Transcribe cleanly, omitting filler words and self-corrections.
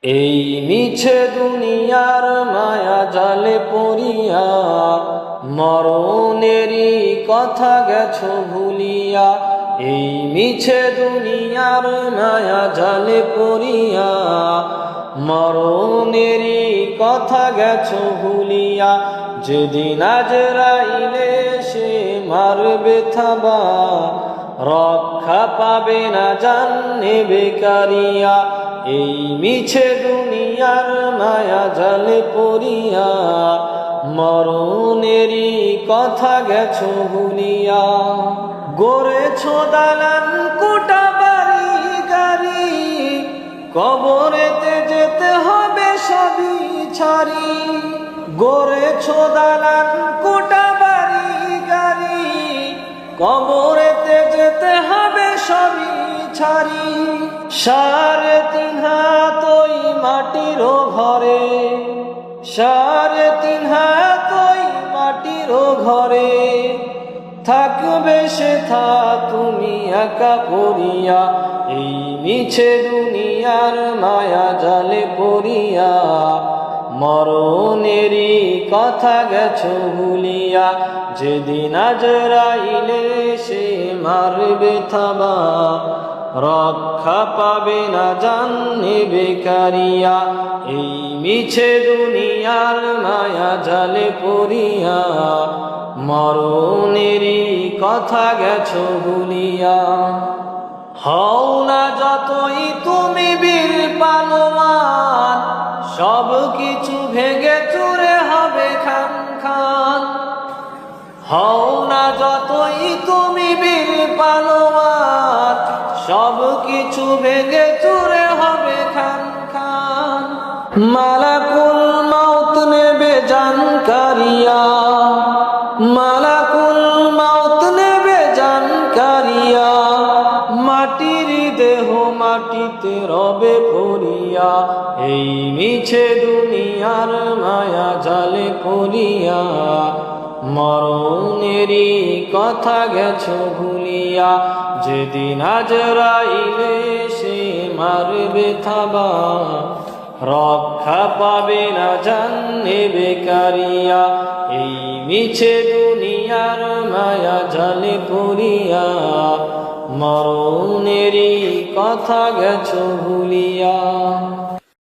এই মিছে দুনিয়ার মায়া জালে পড়িয়া মরণেরই কথা গেছো ভুলিয়া। এই মিছে দুনিয়ার মায়া জালে পড়িয়া মরণেরই কথা গেছো ভুলিয়া। যেদিন আজরাইলে সে মারবে থাবা, রক্ষা পাবে না জান নেবে কারিয়া। এই মিছে দুনিয়ার মায়া জালে পড়িয়া মরণেরই কথা গেছো ভুলিয়া। গড়েছো দালান কোটা বাড়ি গাড়ি, কবরেতে যেতে হবে সবই ছাড়ি। গড়েছো দালান কোটা বাড়ি গাড়ি, কবরেতে যেতে হবে সবই ছাড়ি। 3.5 হাত ওই মাটির ঘরে, 3.5 হাত ওই মাটির ঘরে, থাকবে সে থা তুমি একা পড়িয়া। এই মিছে দুনিয়ার মায়া জালে পড়িয়া মরণেরই কথা গেছো ভুলিয়া। যেদিন আজরাইলে সে মারবে থাবা, রক্ষা পাবে না জান নেবে কারিয়া। এই মিছে দুনিয়ার মায়া জালে পড়িয়া মরণেরই কথা গেছো ভুলিয়া। হও না যতই তুমি বীর পালোয়ান, সব কিছু ভেঙে চুরে হবে খান খান। হও না যতই তুমি বীর পালোয়ান, সব কিছু ভেঙে চুরে হবে খান খান। মালাকুল মাউত নেবে জান কারিয়া, মালাকুল মাউত নেবে জান কারিয়া। মাটির দেহ মাটিতে রবে পড়িয়া। এই মিছে দুনিয়ার মায়া জালে পড়িয়া মরণেরই কথা গেছো ভুলিয়া। যেদিন আজরাইলে সে মারবে থাবা, রক্ষা পাবে না জান নেবে কারিয়া। এই মিছে দুনিয়ার মায়া জালে পড়িয়া মরণেরই কথা গেছো ভুলিয়া।